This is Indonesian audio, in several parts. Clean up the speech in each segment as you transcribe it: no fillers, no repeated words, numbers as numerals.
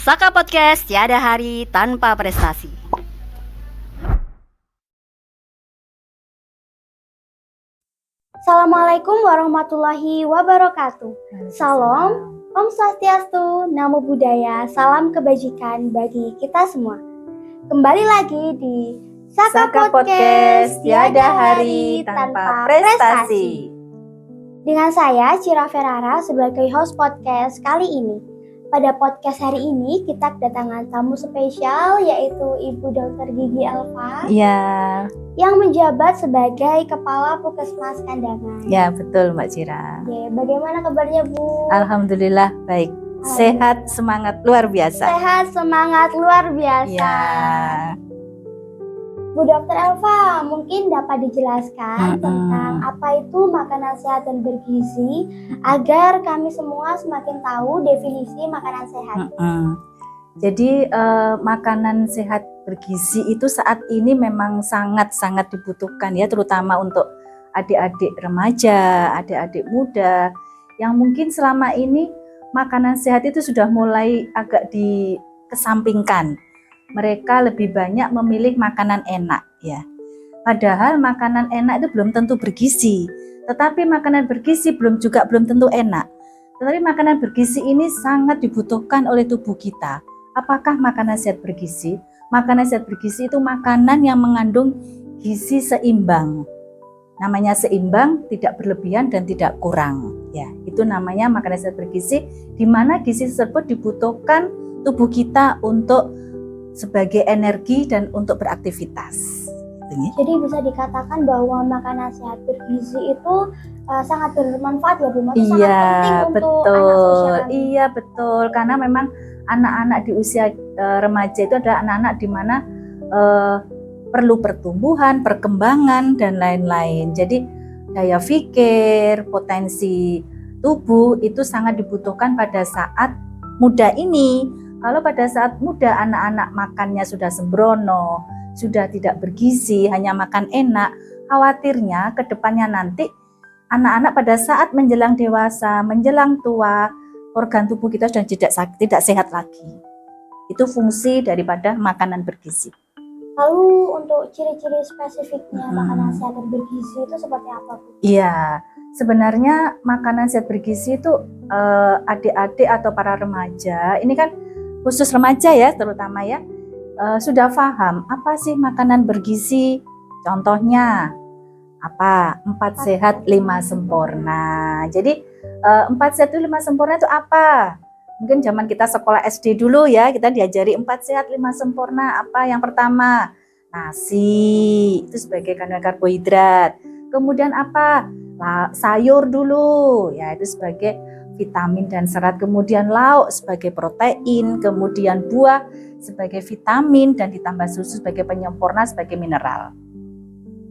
Saka Podcast, tiada hari tanpa prestasi. Assalamualaikum warahmatullahi wabarakatuh. Salam, Om Swastiastu, Namo Buddhaya, salam kebajikan bagi kita semua. Kembali lagi di Saka Podcast, tiada hari tanpa prestasi. Dengan saya, Cira Ferrara, sebagai host podcast kali ini. Pada podcast hari ini, kita kedatangan tamu spesial, yaitu Ibu Dr. Gigi Elva. Ya, Yang menjabat sebagai Kepala Puskesmas Kandangan. ya betul Mbak Cira. Oke, bagaimana kabarnya Bu? Alhamdulillah baik. Sehat, semangat luar biasa. Sehat, semangat luar biasa. Ya. Bu Dr. Elva, mungkin dapat dijelaskan tentang apa itu makanan sehat dan bergizi agar kami semua semakin tahu definisi makanan sehat. Jadi makanan sehat bergizi itu saat ini memang sangat-sangat dibutuhkan ya, terutama untuk adik-adik remaja, adik-adik muda yang mungkin selama ini makanan sehat itu sudah mulai agak dikesampingkan. Mereka lebih banyak memilih makanan enak ya. Padahal makanan enak itu belum tentu bergizi, tetapi makanan bergizi belum tentu enak. Tetapi makanan bergizi ini sangat dibutuhkan oleh tubuh kita. Apakah makanan sehat bergizi? Makanan sehat bergizi itu makanan yang mengandung gizi seimbang. Namanya seimbang, tidak berlebihan dan tidak kurang. Ya, itu namanya makanan sehat bergizi, di mana gizi tersebut dibutuhkan tubuh kita untuk sebagai energi dan untuk beraktivitas. Jadi bisa dikatakan bahwa makanan sehat bergizi itu sangat bermanfaat ya Bu, sangat penting untuk anak usia kami. Iya betul, karena memang anak-anak di usia remaja itu adalah anak-anak di mana perlu pertumbuhan, perkembangan dan lain-lain. Jadi daya pikir, potensi tubuh itu sangat dibutuhkan pada saat muda ini. Kalau pada saat muda anak-anak makannya sudah sembrono, sudah tidak bergizi, hanya makan enak, khawatirnya ke depannya nanti anak-anak pada saat menjelang dewasa, menjelang tua, organ tubuh kita sudah tidak sehat lagi. Itu fungsi daripada makanan bergizi. Lalu untuk ciri-ciri spesifiknya makanan sehat dan bergizi itu seperti apa Bu? Iya, sebenarnya makanan sehat bergizi itu adik-adik atau para remaja, ini kan khusus remaja ya terutama ya, sudah paham apa sih makanan bergizi. Contohnya apa? 4 sehat 5 sempurna. Jadi 4 sehat 5 sempurna itu apa? Mungkin zaman kita sekolah SD dulu ya, kita diajari 4 sehat 5 sempurna. Apa? Yang pertama, nasi, itu sebagai kandungan karbohidrat. Kemudian apa? Sayur dulu, ya itu sebagai vitamin dan serat. Kemudian lauk sebagai protein, kemudian buah sebagai vitamin, dan ditambah susu sebagai penyempurna sebagai mineral.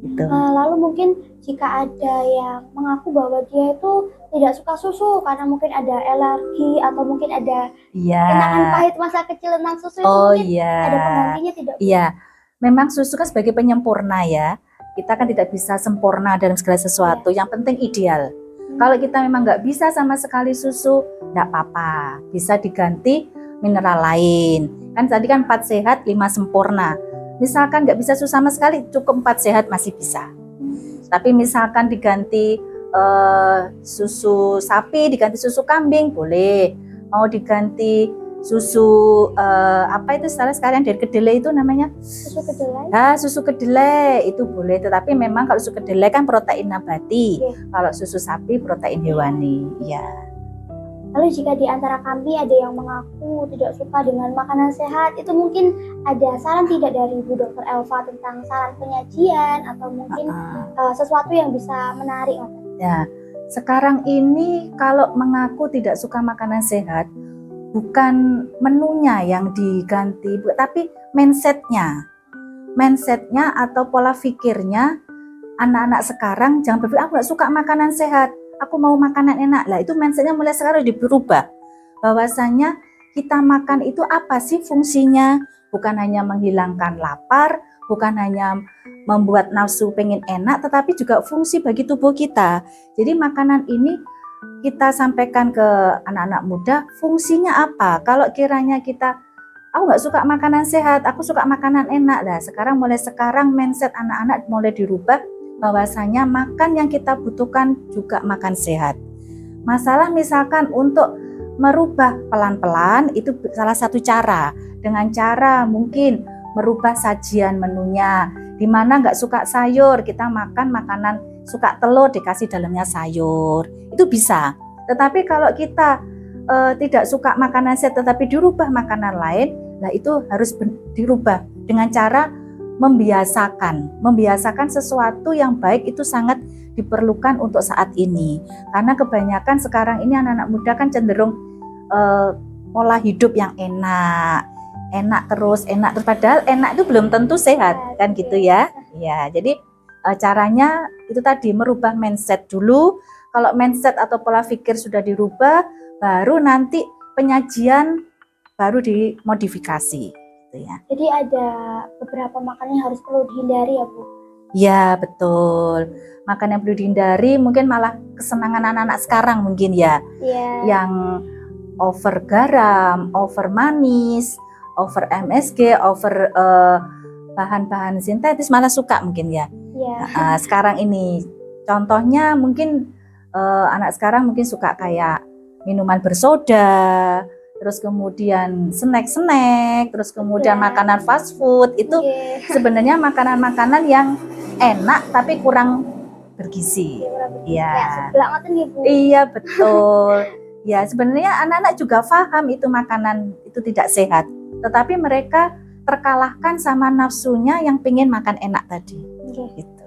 Gitu. Lalu mungkin jika ada yang mengaku bahwa dia itu tidak suka susu karena mungkin ada alergi atau mungkin ada kenangan pahit masa kecil tentang susu, itu mungkin ada penggantinya tidak? Iya, memang susu kan sebagai penyempurna ya. Kita kan tidak bisa sempurna dalam segala sesuatu. Yang penting ideal. Kalau kita memang nggak bisa sama sekali susu, nggak apa-apa, bisa diganti mineral lain. Kan tadi kan 4 sehat 5 sempurna. Misalkan nggak bisa susu sama sekali, cukup 4 sehat masih bisa. Tapi misalkan diganti susu sapi, diganti susu kambing, boleh. Mau diganti susu apa itu sekarang dari kedelai itu namanya? Susu kedelai? Susu kedelai itu boleh, tetapi memang kalau susu kedelai kan protein nabati. Kalau susu sapi protein hewani. Ya. Lalu jika di antara kami ada yang mengaku tidak suka dengan makanan sehat, itu mungkin ada saran tidak dari Bu Dr. Elva tentang saran penyajian atau mungkin sesuatu yang bisa menarik? Ya, sekarang ini kalau mengaku tidak suka makanan sehat, bukan menunya yang diganti, tapi mindsetnya atau pola pikirnya. Anak-anak sekarang jangan berpikir aku gak suka makanan sehat, aku mau makanan enak. Lah itu mindsetnya mulai sekarang berubah, bahwasanya kita makan itu apa sih fungsinya, bukan hanya menghilangkan lapar, bukan hanya membuat nafsu pengen enak, tetapi juga fungsi bagi tubuh kita. Jadi makanan ini kita sampaikan ke anak-anak muda, fungsinya apa? Kalau kiranya aku nggak suka makanan sehat, aku suka makanan enak. Lah, mulai sekarang mindset anak-anak mulai dirubah bahwasanya makan yang kita butuhkan juga makan sehat. Masalah misalkan untuk merubah pelan-pelan itu salah satu cara. Dengan cara mungkin merubah sajian menunya. Di mana nggak suka sayur, kita makan makanan suka telur dikasih dalamnya sayur. Itu bisa. Tetapi kalau kita tidak suka makanan sehat tetapi dirubah makanan lain, nah itu harus dirubah dengan cara membiasakan sesuatu yang baik itu sangat diperlukan untuk saat ini. Karena kebanyakan sekarang ini anak-anak muda kan cenderung pola hidup yang enak terus, padahal enak itu belum tentu sehat, kan gitu ya. Ya, jadi caranya itu tadi merubah mindset dulu. Kalau mindset atau pola pikir sudah dirubah, baru nanti penyajian baru dimodifikasi gitu ya. Jadi ada beberapa makanan yang harus perlu dihindari ya Bu? Ya betul, makanan yang perlu dihindari mungkin malah kesenangan anak-anak sekarang mungkin ya. Yang over garam, over manis, over MSG, over bahan-bahan sintetis malah suka mungkin ya. Sekarang ini contohnya mungkin anak sekarang mungkin suka kayak minuman bersoda, terus kemudian snack, terus kemudian makanan fast food. Itu sebenarnya makanan-makanan yang enak tapi kurang bergizi. Iya betul. Ya sebenarnya anak-anak juga paham itu makanan itu tidak sehat, tetapi mereka terkalahkan sama nafsunya yang pengen makan enak tadi. Gitu.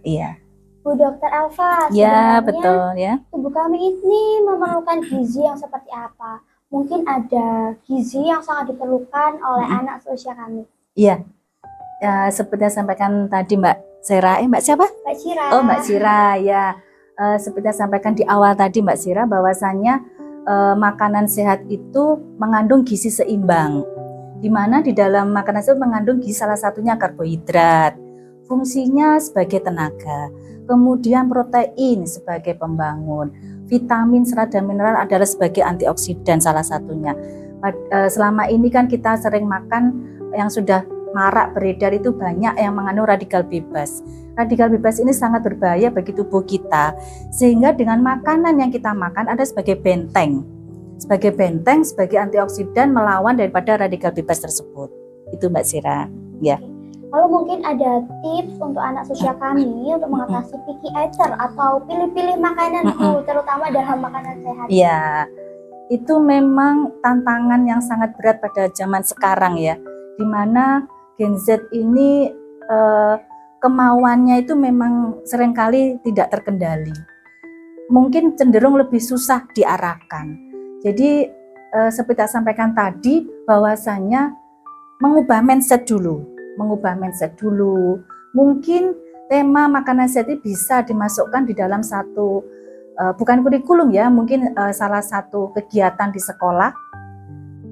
Iya. Bu Dokter Elva, ya betul ya. Tubuh kami ini memerlukan gizi yang seperti apa? Mungkin ada gizi yang sangat diperlukan oleh anak seusia kami. Iya. Ya, seperti yang sampaikan tadi Mbak Sera, Mbak siapa? Mbak Cira. Oh Mbak Cira ya. Seperti yang sampaikan di awal tadi Mbak Cira, bahwasannya makanan sehat itu mengandung gizi seimbang. Di mana di dalam makanan sehat mengandung gizi salah satunya karbohidrat, fungsinya sebagai tenaga. Kemudian protein sebagai pembangun, vitamin, serat dan mineral adalah sebagai antioksidan salah satunya. Selama ini kan kita sering makan yang sudah marak beredar itu banyak yang mengandung radikal bebas. Radikal bebas ini sangat berbahaya bagi tubuh kita. Sehingga dengan makanan yang kita makan ada sebagai benteng, sebagai antioksidan melawan daripada radikal bebas tersebut. Itu Mbak Sira. Ya. Lalu mungkin ada tips untuk anak seusia kami untuk mengatasi picky eater atau pilih-pilih makanan terutama dalam makanan sehat. Iya, itu memang tantangan yang sangat berat pada zaman sekarang ya, dimana Gen Z ini kemauannya itu memang seringkali tidak terkendali. Mungkin cenderung lebih susah diarahkan. Jadi seperti saya sampaikan tadi, bahwasannya mengubah mindset dulu. Mungkin tema makanan sehat bisa dimasukkan di dalam satu bukan kurikulum ya, mungkin salah satu kegiatan di sekolah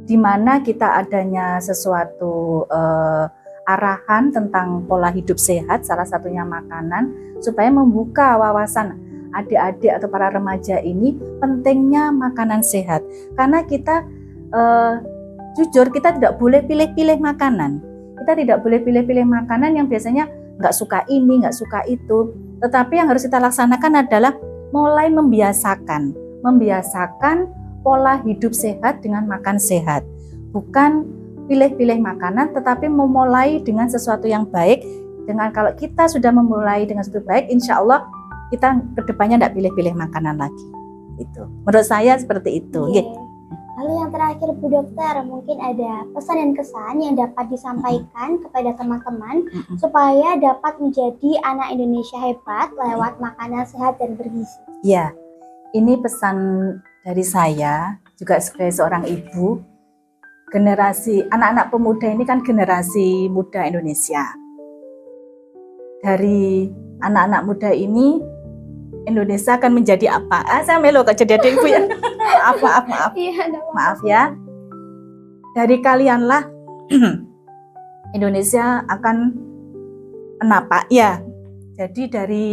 di mana kita adanya sesuatu arahan tentang pola hidup sehat, salah satunya makanan, supaya membuka wawasan adik-adik atau para remaja ini pentingnya makanan sehat. Karena kita jujur kita tidak boleh pilih-pilih makanan. Kita tidak boleh pilih-pilih makanan yang biasanya nggak suka ini, nggak suka itu. Tetapi yang harus kita laksanakan adalah mulai membiasakan pola hidup sehat dengan makan sehat. Bukan pilih-pilih makanan, tetapi memulai dengan sesuatu yang baik. Dengan kalau kita sudah memulai dengan sesuatu baik, insya Allah kita kedepannya tidak pilih-pilih makanan lagi. Itu. Menurut saya seperti itu. Lalu yang terakhir Bu Dokter, mungkin ada pesan dan kesan yang dapat disampaikan kepada teman-teman supaya dapat menjadi anak Indonesia hebat lewat makanan sehat dan bergizi. Ya, ini pesan dari saya juga sebagai seorang ibu. Generasi anak-anak pemuda ini kan generasi muda Indonesia. Dari anak-anak muda ini Indonesia akan menjadi apa? Saya melo kok jadi adik ibu ya. Maaf. Maaf ya. Dari kalianlah Indonesia akan kenapa? Ya. Jadi dari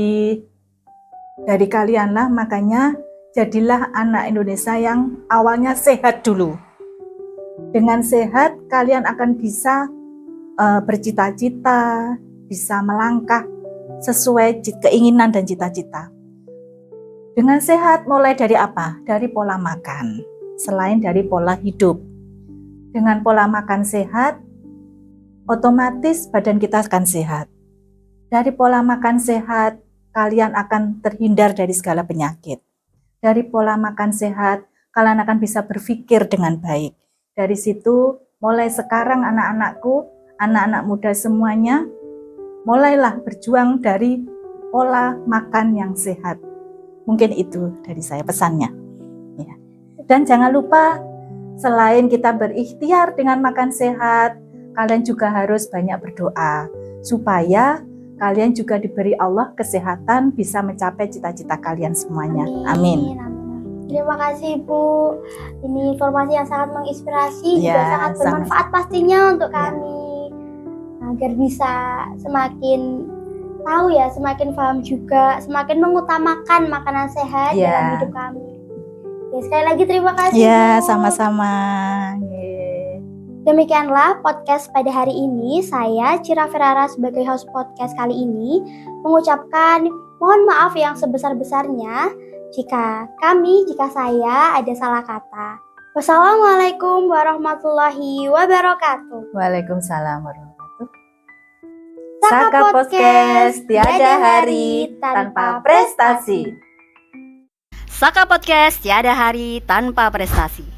kalianlah makanya jadilah anak Indonesia yang awalnya sehat dulu. Dengan sehat, kalian akan bisa bercita-cita, bisa melangkah sesuai keinginan dan cita-cita. Dengan sehat mulai dari apa? Dari pola makan, selain dari pola hidup. Dengan pola makan sehat, otomatis badan kita akan sehat. Dari pola makan sehat, kalian akan terhindar dari segala penyakit. Dari pola makan sehat, kalian akan bisa berpikir dengan baik. Dari situ, mulai sekarang anak-anakku, anak-anak muda semuanya, mulailah berjuang dari pola makan yang sehat. Mungkin itu dari saya pesannya. Ya. Dan jangan lupa, selain kita berikhtiar dengan makan sehat, kalian juga harus banyak berdoa supaya kalian juga diberi Allah kesehatan bisa mencapai cita-cita kalian semuanya. Amin. Terima kasih Bu. Ini informasi yang sangat menginspirasi, juga Ya, sangat bermanfaat pastinya untuk kami. Agar bisa semakin tahu ya, semakin paham juga, semakin mengutamakan makanan sehat dalam hidup kami. Ya, sekali lagi terima kasih Ya, Bu. sama-sama. Demikianlah podcast pada hari ini. Saya Cira Ferrara sebagai host podcast kali ini mengucapkan mohon maaf yang sebesar-besarnya jika saya ada salah kata. Wassalamualaikum warahmatullahi wabarakatuh. Waalaikumsalam warahmatullahi wabarakatuh. Saka Podcast, tiada hari tanpa prestasi. Saka Podcast, tiada hari tanpa prestasi.